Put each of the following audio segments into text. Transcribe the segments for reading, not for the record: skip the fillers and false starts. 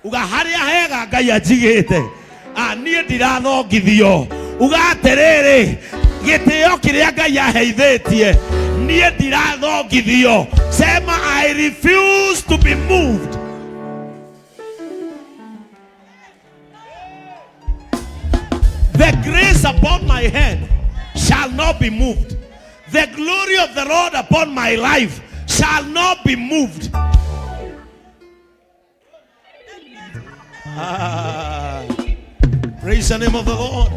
uga haria hega Ngai anjigite nie ndirathongithio uga atiriri gitio kiria Ngai aheithitie nie ndirathongithio. Sema I refuse to be moved. The grace upon my head shall not be moved. The glory of the Lord upon my life shall not be moved. Praise the name of the Lord.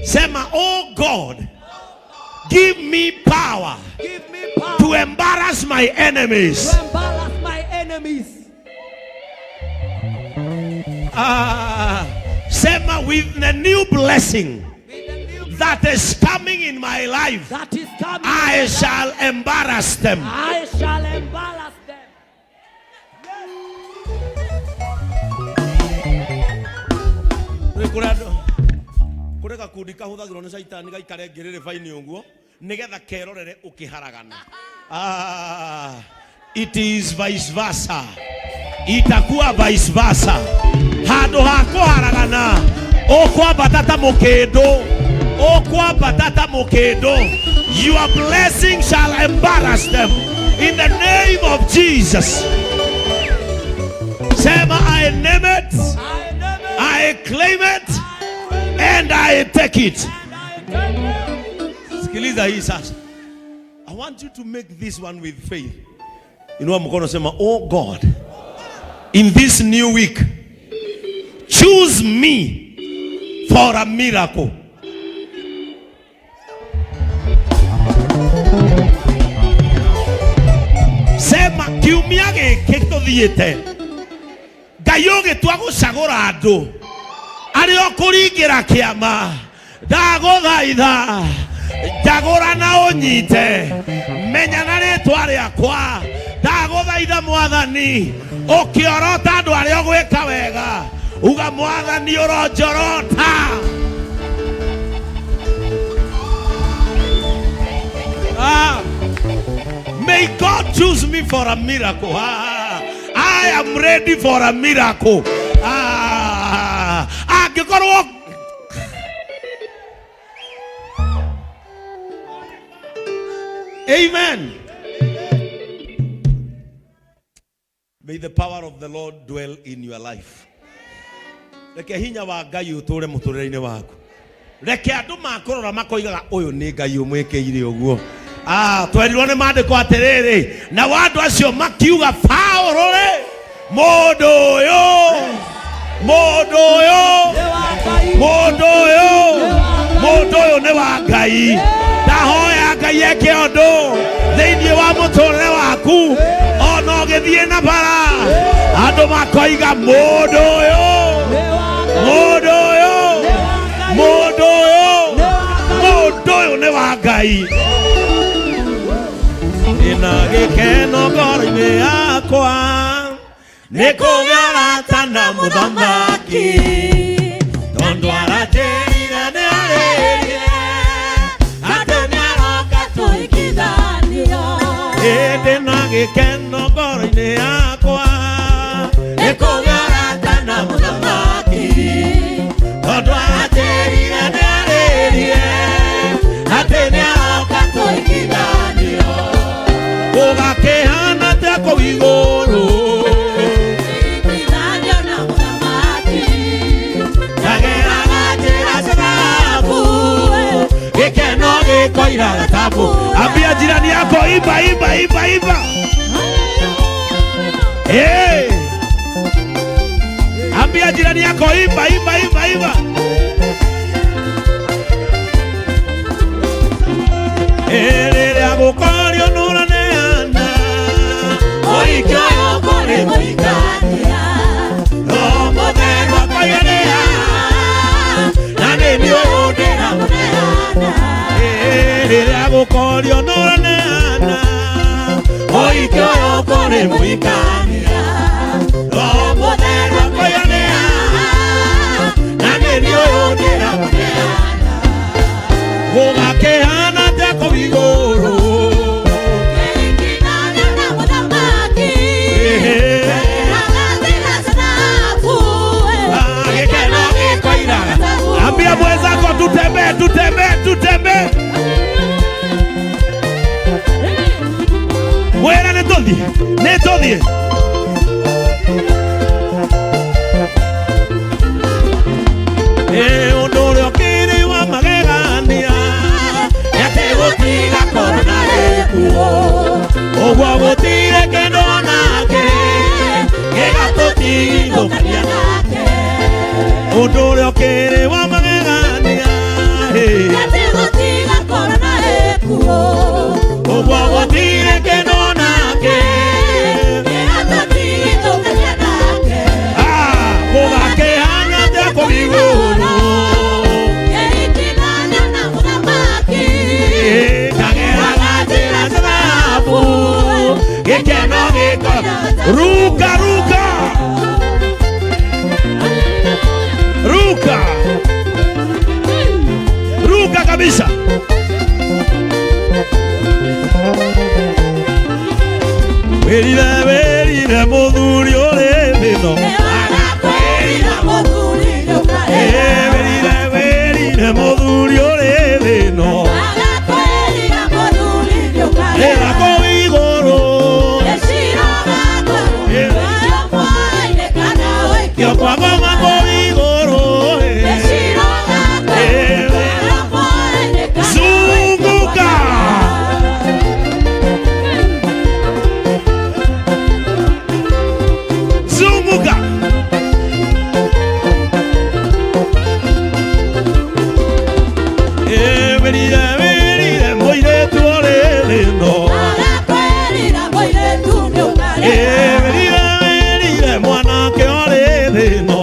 Sema, oh God, give me power, to embarrass my enemies. To embarrass my enemies. Sema, with the new blessing that is coming in my life, I shall embarrass them. I shall embarrass them. Kureka kudika huthagirwo ni saitani gaikare ngirire faini uguo nigetha kerorere ukiharagana. It is vice versa. Itakuwa vice versa. Handu ha kuharagana ukwambata ta mukindo, ukwambata ta mukindo. Your blessing shall embarrass them in the name of Jesus. Sema, I name it, I claim it, and I take it. Sikiliza hii sasa. I want you to make this one with faith. Inua mkono sema, oh God, in this new week, choose me for a miracle. Sema, kiumia giki tuthiite Ngai ugitwa gucagura andu ario kuringira kiama ndaguthaitha njagura na unyite menya na ritwa riakwa ndaguthaitha Mwathani ukiorota andu ario gwika wega uga Mwathani uronjorota. May God choose me for a miracle. I am ready for a miracle. Amen. May the power of the Lord dwell in your life. Reke hinya wa Ngai uture muturire-ini waku. Reke andu makorora makoigaga uyu ni Ngai umwikiire uguo. Twerirwo ni mandiko atiriri na wandu acio makiuga Paulo re mundu uyu ni wa Ngai. Ndahoya Ngai eke undu thiini wa muturire waku ona ugithie na bara andu makoiga mundu uyu ni wa Ngai. Ina gikeno ngoro-ini yakwa nikugera na muthamaki tondu aratirire ni aririe ati niaroka tuikithanio. Ndina gikeno ngoro-ini yakwa nikugera na muthamaki tondu aratirire ni aririe ati niaroka tuikithanio. Ugakihana tako iguru ikithanio na muthamaki ndageraga njira cirabu gikeno gikoira gatabu. Ambia jirani yako imba. Hey, ambia jirani yako imba. Rĩrĩa gũkorio nũraneana ũhiki ũyũ kũrĩ mũhikania no mũtheri wakoiganĩra na nĩniĩ ũyũ ndĩramũneana. Rĩrĩa gũkorio nũraneana ũhiki ũyũ kũrĩ mũhikania no mũtheri wakoiganĩra na nĩniĩ ũyũ ndĩramũneana. Gũgakĩhana tako igũrũ ikithanio na muthamaki ndageraga njĩra cirabu Netothie. Undu uria ukiri wa magegania yate gutiga korona gikuo uguo gutire kindu onake gigatutigithukania nake. Undu uria ukiri wa magegania yate gutiga korona gikuo uguo gutire kindu onake gigatutigithukania nake. Gugakihana te kubiguru ruka ruka ruka ruka kabisa. Werire muthuri uri thino werire muthuri uri thino erako iguru Yopagoma iguru zunguka zunguka verire moire tuore lindo verire mwana ke ore lindo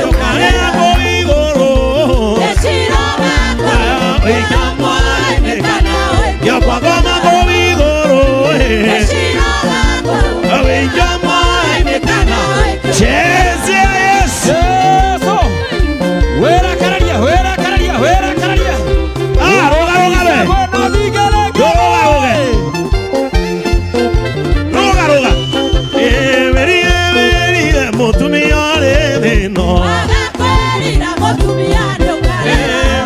yokarera ko iguru yopagoma ko iguru Cheze Yesu. Wera kararia. Roga be. Roga. Verire mutumia ore thino.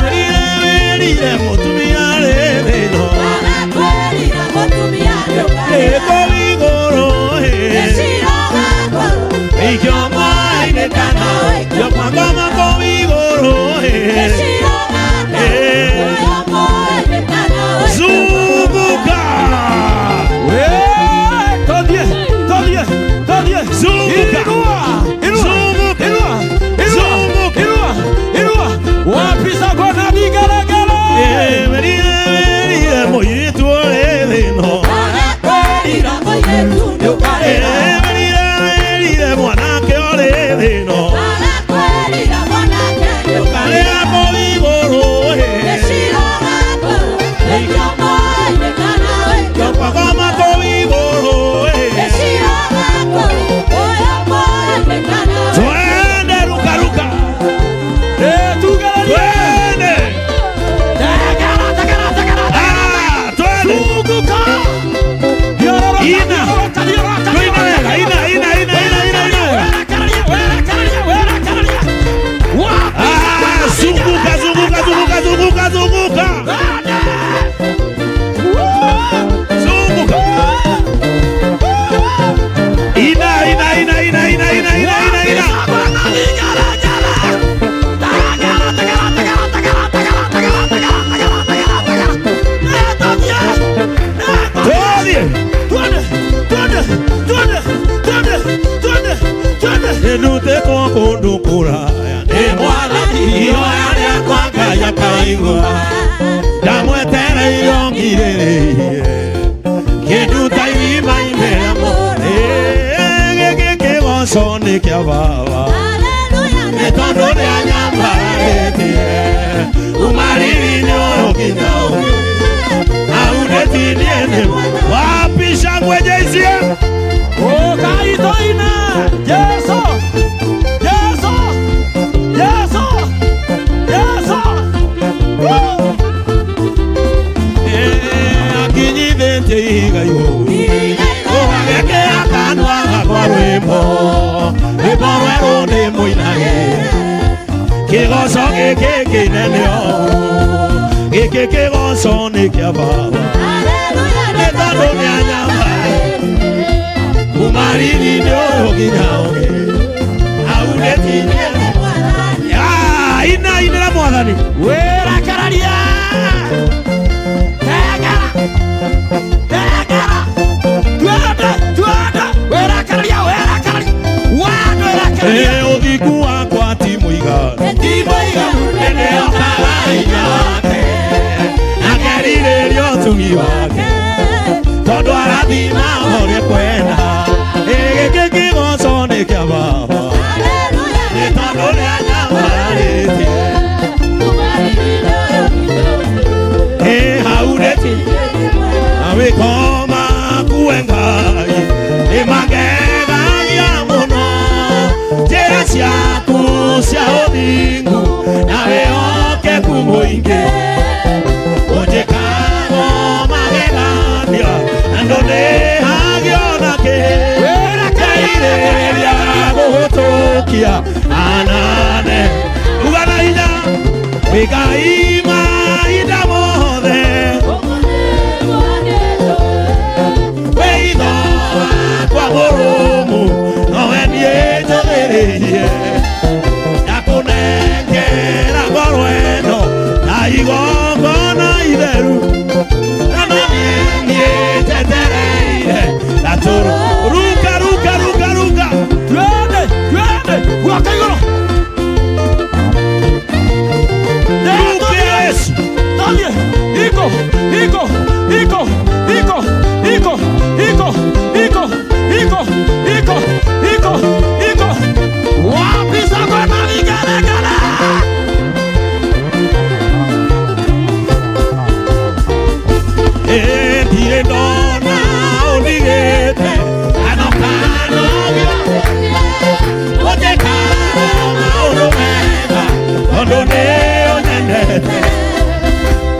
Verire mutumia ore thino. Eko iguru Ijoma inekana Yopagoma ko iguru Zunguka Todie Zunguka Inua Wapisa kona bigaragara Verire moire tuore thino Verire mwanake ore thino Yokarera ko iguru Yopagoma ko iguru Twende ruka Twende Twende Ina Zunguka Zunguka Ina Enute kwa kundukura Emwana iyo yane kwanga ya kaingwa Damwetere yongirere Keduta ima imera more Geke gosone kia baba Netondo ne anyamba Umariri nyo kinao Aunetiniene Wapisha kwejeisia Kaitoina Yeso Akinyithete igayo Ogageke akanwa gakwa rwimbo Rwimbo rweru ni muinage Kigoco giki kinene o Giki kigoco ni kia baba Nĩ tondũ Mariri ndio ginyao aureti ya ina la mwathani Wera kararia. Tegara. Tuada. Wera kararia. Wado wera kararia. Uthiku wakwa ti muiga ene okaga wake na kerirĩria ũtugi wake tondũ arathima ũrĩa kwenda gĩkĩ kĩgoco nĩ kĩa baba nĩ tondũ nĩanyamararĩtie hau rĩti mawĩko maku we Ngai nĩ magegagia mũno njĩra ciaku cia ũthingu na wĩhokeku mũingĩ ũnjĩkago magegania na ndũnĩhagio nakĩ wĩrekeirĩria gũgũtũkia anane uga na hinya wĩ Ngai mahinda mothe wĩ itho wakwa mũrũmu nowe niĩ njũthĩrĩirie ndakũnengera ngoro ĩno na igongona itheru na no niĩ njetereire na tũrũ ruka Twende. Guaka igũrũ. Yesu Dale. Iko. Wapi zako na vigelegele? ndirĩ ndona ũndigĩte kano ũnjĩkaga maũndũ mega tondũ nĩ ũnyendete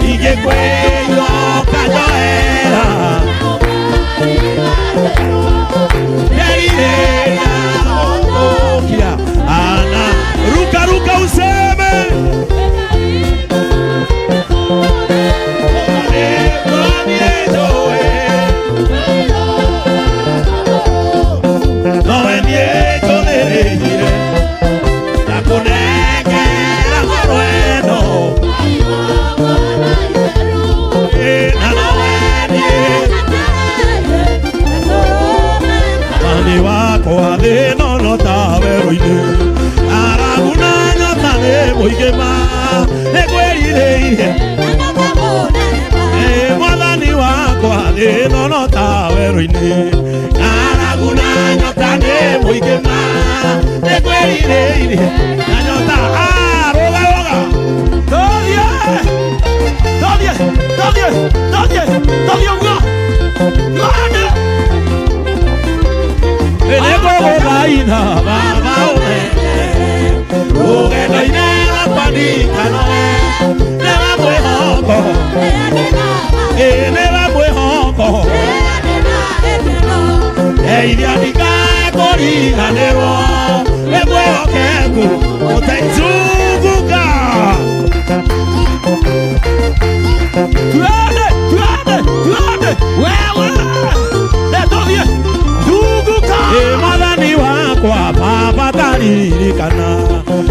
ingĩkwĩywo kanjoera kerirĩria gũgũtũkia ana ruka useme nowe niĩ njũthĩrĩirie ndakũnengera ngoro ĩno na nowe niĩ mani wakwa thĩ nono ta werũ-inĩ arabu na nyota nĩ mũingĩ ma nĩ kwĩrirĩirie mwathani wakwa thĩ nono ta werũ-inĩ arabu na nyota nĩ mũingĩ ma nĩ kwĩrirĩirie na nyota rũga Dale uga. Lana. nĩngũgũthaitha baba ũmene rũgendo-inĩ rwakwa ndirikanoe nĩwe mwĩhoko nĩwe mwĩhoko iria ndikae kũriganĩrwo nĩ mwĩhokeku ũtaizunguka Twende. Wewe. Letodie. Zunguka. mwathani wakwa baba taririkana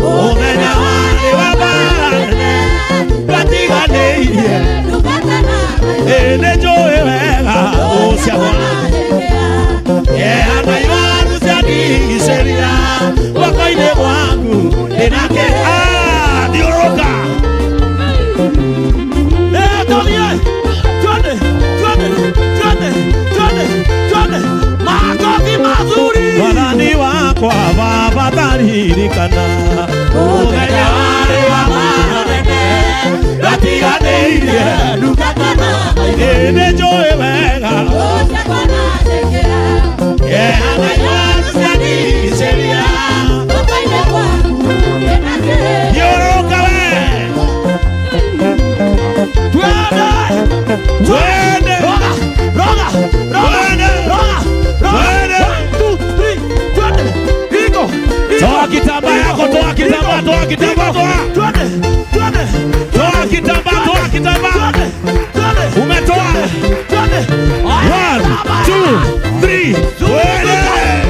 mũthenya warĩ wa mbara nene twatiganĩirie nĩ njũĩ wega ũciagona na iwaru ciandigicĩria guoko-inĩ gwaku ndĩnake thiũrũka Twende. Makofi mazuri. mwathani wakwa baba taririkana mũthenya warĩ wa mbara nene twatiganĩirie nĩ njũĩ wega na iwaru ciandigicĩria thiũrũka we twende Roga. toa kitambaa yako toa kitambaa toa kitambaa umetoa 1 2 3 twende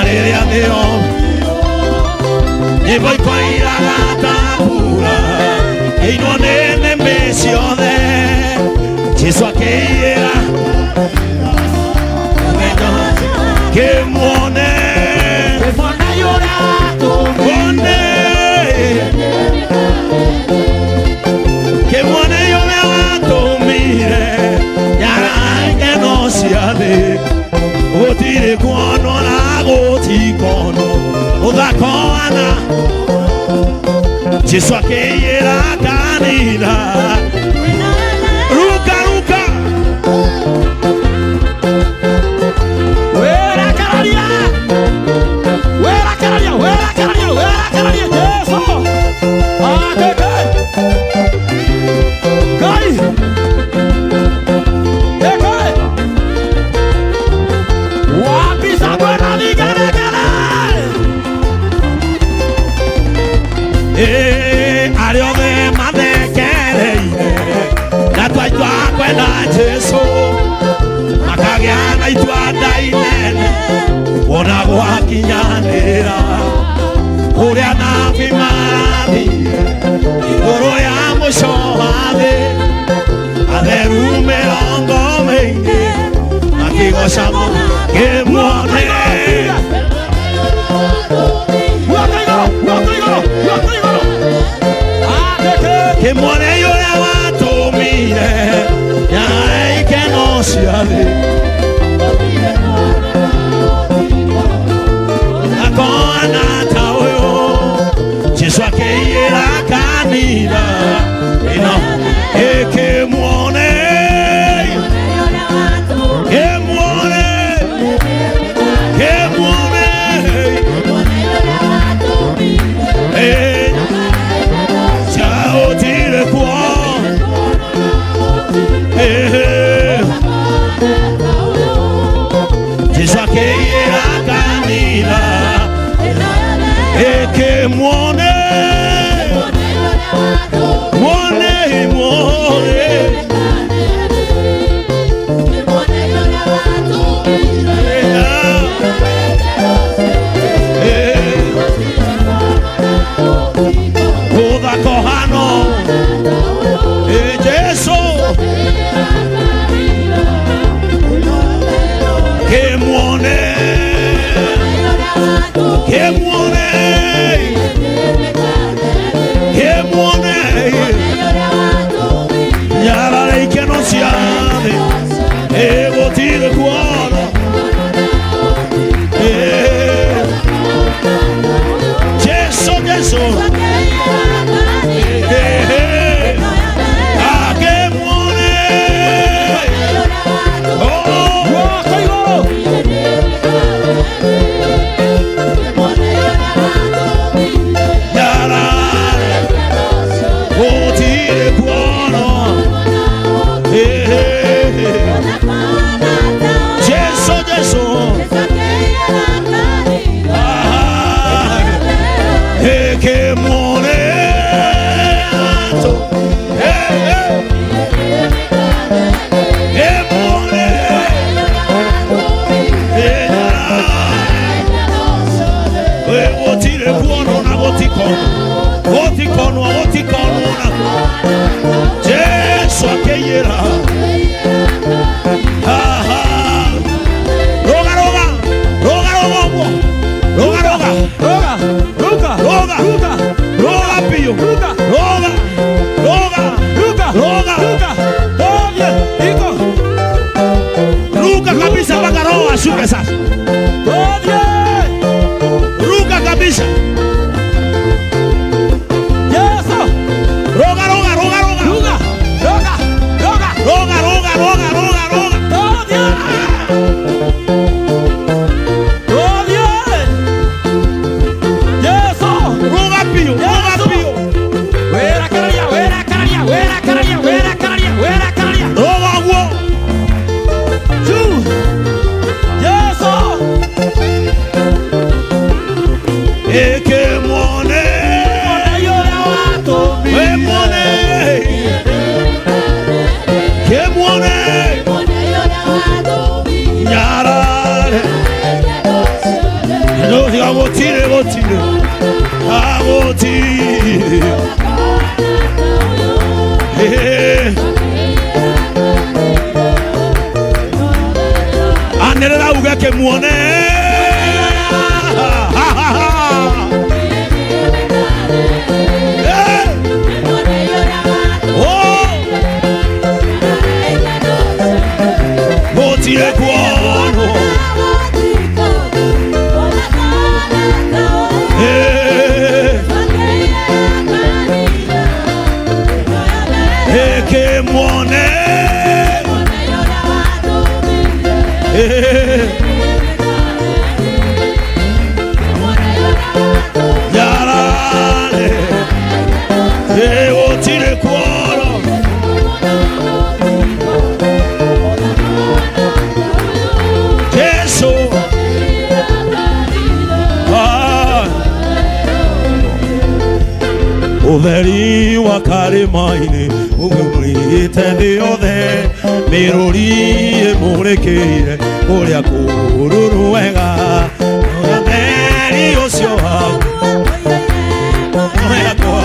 rĩrĩa thĩyo nyĩmbo ikoiraga ta mbura ĩinwo nĩ nĩmĩ ciothe Jesũ akĩiyĩra kĩmuone kĩmuone yũrĩa watũmire nyarange no ciathĩ gũtirĩ kuonwo na gũtikonwo ũthakoana Jesũ akĩiyĩra kanitha ruka ruka wera kararia Jesũ akeke Kai eke wapisa kwena vigeregere arĩa othe mathekereire na twaitwa kwenda Jesũ makagĩa na itua ndainene wona gwakinyanĩra ũrĩa nabi marathire igũrũ ya mũico wa thĩ atheru mĩrongo mĩingĩ makĩgoca kĩmuone kĩmuone yũrĩa watũmire nyare ikeno cia thĩ akoana ta ũyũ Jesũ akĩiyĩra kanitha ĩno ĩkĩmuone kĩmuone kĩmuone gũtirĩ kuona Jesũ akĩiyĩra kanitha ĩkĩmuone muone muone ũthakohano Jesũ kĩmuone kĩmuone kĩmuone nyarare ikeno cia thĩ gũtirĩ kuona Jesũ Jesũ Jesũ akĩiyĩra roga roga roga roga ũguo roga roga Ruga roga roga piũ roga roga roga Oye, iko ruka kabisa mpaka roho ashuke sasa Oye ruka kabisa Yesu roga roga roga roga Ruga Roga roga roga roga roga roga Oye Oye Yesu roga piũ Wera kararia roga ũguo Yesu ĩkĩmuone yũrĩa watũmire kĩmuone kĩmuone nyarare Anerera ugeke muone. Gotire kuono. Eke muone. Yarale. Gotire kuono. Yesu. Utheri wa karima-ini umwite thĩ yothe, mĩrũri ĩmũrĩkĩire kũrĩa kũruru wega. Utheri ũcio waku wekwa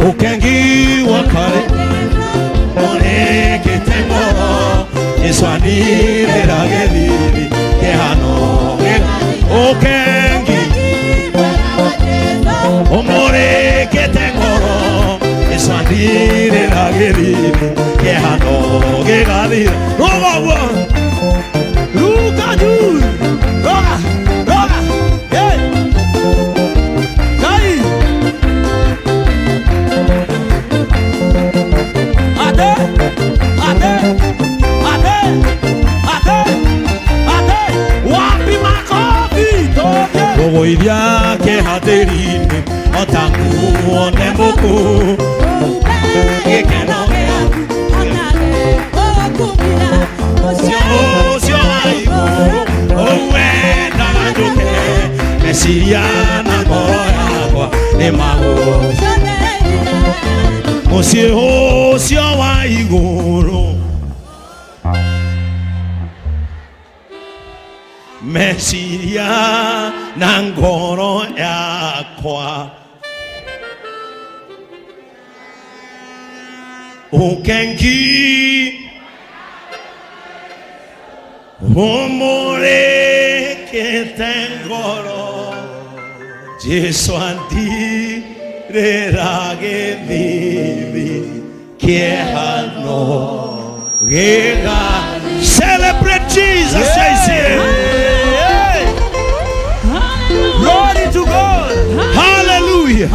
ũkengi wa karima ũrĩkĩte ngoro, Jesũ anĩrĩra gĩthithi kĩhano Okengi Omorikete ngoro Esandire la gerimu Kehano gegadire Roga Luka Jui Roga Hey Kai Ade Wapi makofi Oidia ke haterini Otangu one boku Gekenoge Osio aibu Owe nagajuke Mesiana moya kwa Nemago Osio waiguru Mesiya na ngoro yakwa Ukengi Umurikite ngoro Jesu andirira gĩthithi kĩhano gĩga. Celebrate Jesus, Jason. Glory to God. Hallelujah.